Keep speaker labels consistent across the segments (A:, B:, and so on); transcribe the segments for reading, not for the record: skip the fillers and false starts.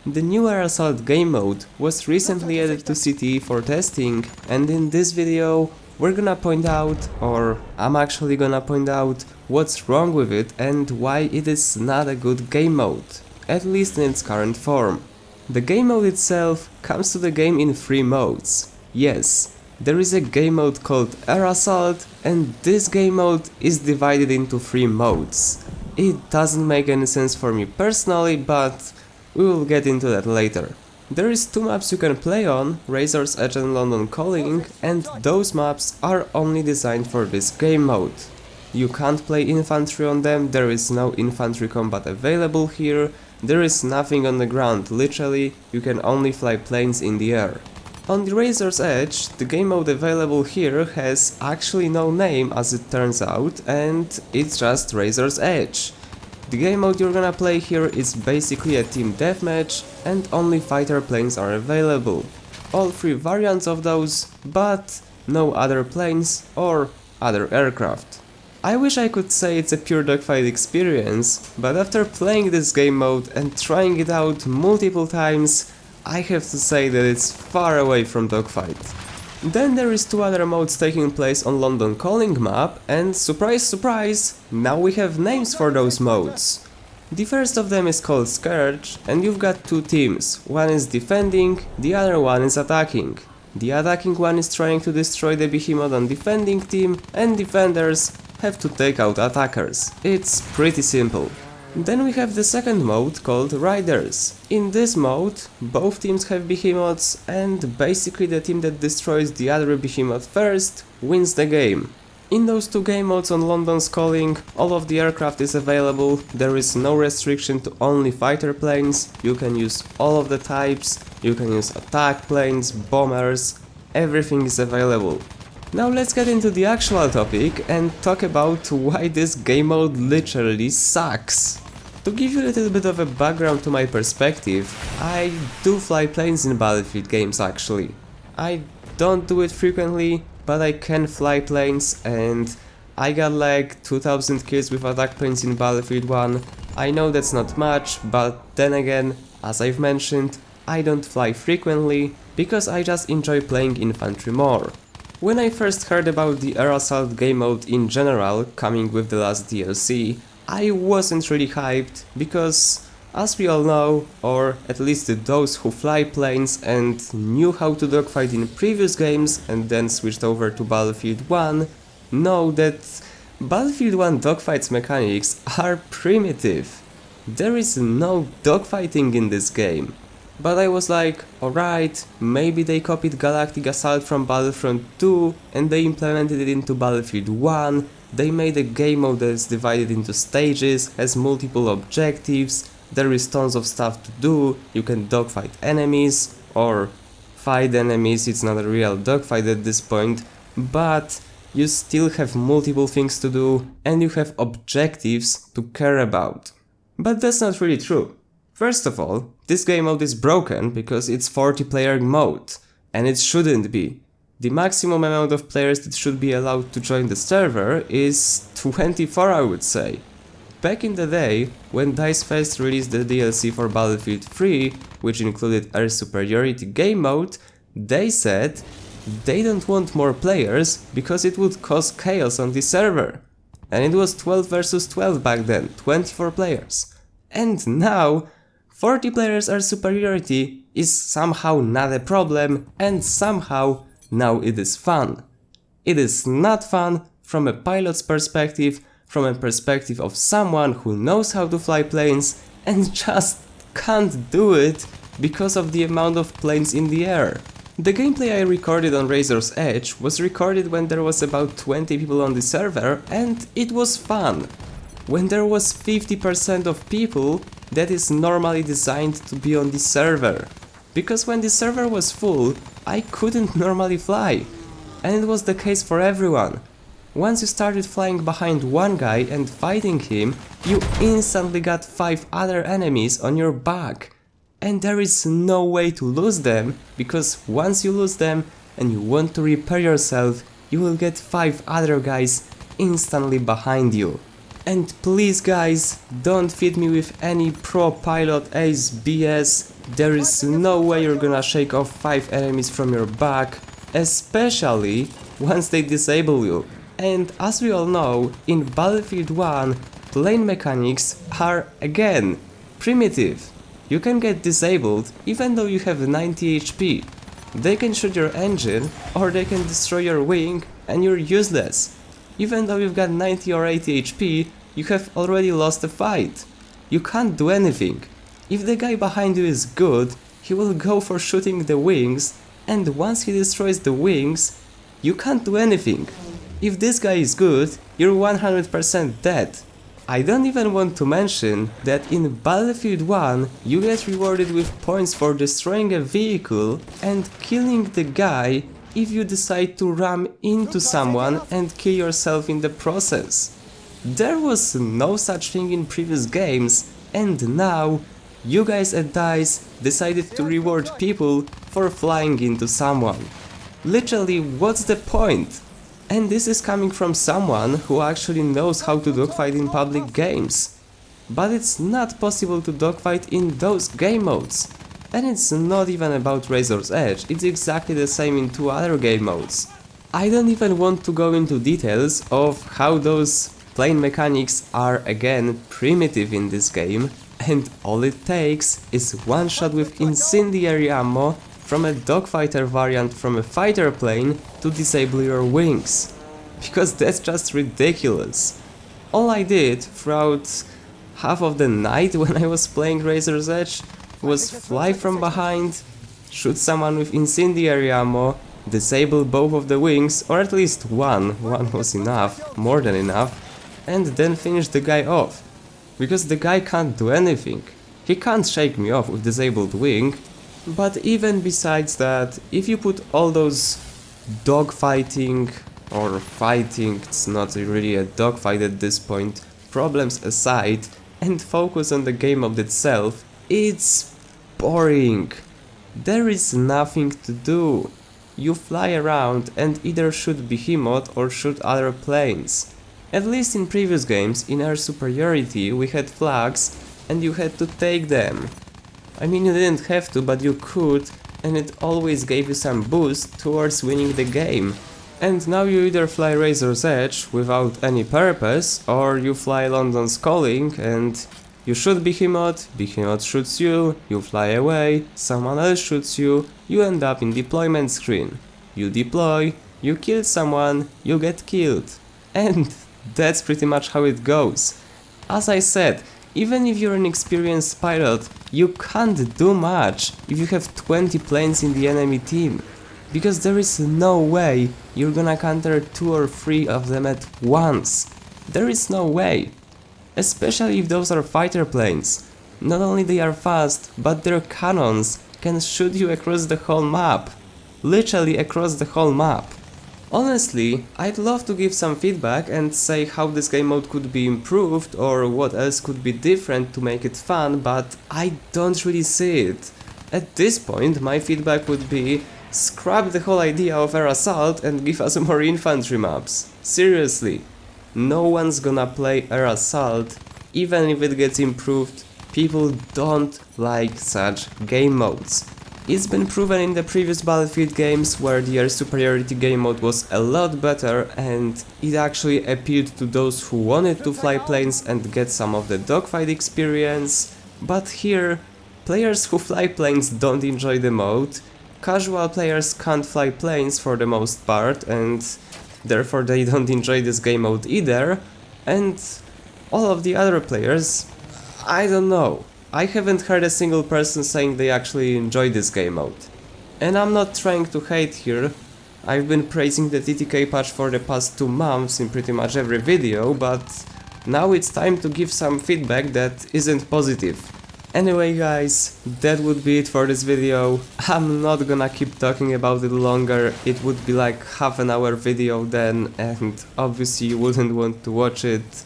A: The new Air Assault game mode was recently added to CTE for testing, and in this video we're gonna point out, or I'm actually gonna point out, what's wrong with it and why it is not a good game mode, at least in its current form. The game mode itself comes to the game in 3 modes. Yes, there is a game mode called Air Assault, and this game mode is divided into 3 modes. It doesn't make any sense for me personally, but we will get into that later. There is 2 maps you can play on, Razor's Edge and London Calling, and those maps are only designed for this game mode. You can't play infantry on them, there is no infantry combat available here, there is nothing on the ground, literally, you can only fly planes in the air. On the Razor's Edge, the game mode available here has actually no name as it turns out, and it's just Razor's Edge. The game mode you're gonna play here is basically a team deathmatch, and only fighter planes are available. All 3 variants of those, but no other planes or other aircraft. I wish I could say it's a pure dogfight experience, but after playing this game mode and trying it out multiple times, I have to say that it's far away from dogfight. Then there is 2 other modes taking place on London Calling map, and surprise surprise, now we have names for those modes. The first of them is called Scourge, and you've got 2 teams, one is defending, the other one is attacking. The attacking one is trying to destroy the behemoth on defending team, and defenders have to take out attackers. It's pretty simple. Then we have the second mode called Riders. In this mode, both teams have behemoths, and basically the team that destroys the other behemoth first wins the game. In those 2 game modes on London's Calling, all of the aircraft is available, there is no restriction to only fighter planes, you can use all of the types, you can use attack planes, bombers, everything is available. Now let's get into the actual topic and talk about why this game mode literally sucks. To give you a little bit of a background to my perspective, I do fly planes in Battlefield games actually. I don't do it frequently, but I can fly planes, and I got like 2000 kills with attack planes in Battlefield 1. I know that's not much, but then again, as I've mentioned, I don't fly frequently because I just enjoy playing infantry more. When I first heard about the Air Assault game mode in general, coming with the last DLC, I wasn't really hyped, because as we all know, or at least those who fly planes and knew how to dogfight in previous games and then switched over to Battlefield 1, know that Battlefield 1 dogfights mechanics are primitive. There is no dogfighting in this game. But I was like, alright, maybe they copied Galactic Assault from Battlefront 2 and they implemented it into Battlefield 1, they made a game mode that is divided into stages, has multiple objectives, there is tons of stuff to do, you can dogfight enemies, or fight enemies, it's not a real dogfight at this point, but you still have multiple things to do and you have objectives to care about. But that's not really true. First of all, this game mode is broken because it's 40-player mode, and it shouldn't be. The maximum amount of players that should be allowed to join the server is 24, I would say. Back in the day, when DICE first released the DLC for Battlefield 3, which included Air Superiority game mode, they said they don't want more players because it would cause chaos on the server. And it was 12 versus 12 back then, 24 players. And now, 40 players Air Superiority is somehow not a problem, and somehow now it is fun. It is not fun from a pilot's perspective, from a perspective of someone who knows how to fly planes and just can't do it because of the amount of planes in the air. The gameplay I recorded on Razor's Edge was recorded when there was about 20 people on the server, and it was fun. When there was 50% of people that is normally designed to be on the server. Because when the server was full, I couldn't normally fly. And it was the case for everyone. Once you started flying behind one guy and fighting him, you instantly got 5 other enemies on your back. And there is no way to lose them, because once you lose them and you want to repair yourself, you will get 5 other guys instantly behind you. And please guys, don't feed me with any pro pilot ace BS. There is no way you're gonna shake off 5 enemies from your back, especially once they disable you. And as we all know, in Battlefield 1, plane mechanics are again primitive. You can get disabled even though you have 90 HP. They can shoot your engine or they can destroy your wing and you're useless. Even though you've got 90 or 80 HP, you have already lost a fight. You can't do anything. If the guy behind you is good, he will go for shooting the wings, and once he destroys the wings, you can't do anything. If this guy is good, you're 100% dead. I don't even want to mention that in Battlefield 1 you get rewarded with points for destroying a vehicle and killing the guy if you decide to ram into someone and kill yourself in the process. There was no such thing in previous games, and now you guys at DICE decided to reward people for flying into someone. Literally, what's the point? And this is coming from someone who actually knows how to dogfight in public games. But it's not possible to dogfight in those game modes. And it's not even about Razor's Edge, it's exactly the same in 2 other game modes. I don't even want to go into details of how those plane mechanics are again primitive in this game, and all it takes is one shot with incendiary ammo from a dogfighter variant from a fighter plane to disable your wings. Because that's just ridiculous. All I did throughout half of the night when I was playing Razor's Edge was fly from behind, shoot someone with incendiary ammo, disable both of the wings, or at least one was enough, more than enough, and then finish the guy off. Because the guy can't do anything. He can't shake me off with disabled wing. But even besides that, if you put all those dogfighting or fighting, it's not really a dogfight at this point, problems aside, and focus on the game mode itself, it's boring. There is nothing to do. You fly around and either shoot Behemoth or shoot other planes. At least in previous games, in our Superiority, we had flags and you had to take them. I mean, you didn't have to, but you could, and it always gave you some boost towards winning the game. And now you either fly Razor's Edge without any purpose, or you fly London's Calling and you shoot Behemoth, Behemoth shoots you, you fly away, someone else shoots you, you end up in deployment screen. You deploy, you kill someone, you get killed. And that's pretty much how it goes. As I said, even if you're an experienced pilot, you can't do much if you have 20 planes in the enemy team. Because there is no way you're gonna counter 2 or 3 of them at once. There is no way. Especially if those are fighter planes. Not only they are fast, but their cannons can shoot you across the whole map. Literally across the whole map. Honestly, I'd love to give some feedback and say how this game mode could be improved or what else could be different to make it fun, but I don't really see it. At this point, my feedback would be scrap the whole idea of air assault and give us more infantry maps. Seriously, no one's gonna play air assault, even if it gets improved. People don't like such game modes. It's been proven in the previous Battlefield games where the air superiority game mode was a lot better and it actually appealed to those who wanted to fly planes and get some of the dogfight experience. But here, players who fly planes don't enjoy the mode, casual players can't fly planes for the most part and therefore they don't enjoy this game mode either, and all of the other players, I don't know. I haven't heard a single person saying they actually enjoy this game mode. And I'm not trying to hate here, I've been praising the TTK patch for the past 2 months in pretty much every video, but now it's time to give some feedback that isn't positive. Anyway guys, that would be it for this video. I'm not gonna keep talking about it longer, it would be like half an hour video then, and obviously you wouldn't want to watch it.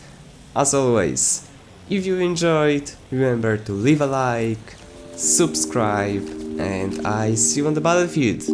A: As always, if you enjoyed, remember to leave a like, subscribe, and I see you on the battlefield.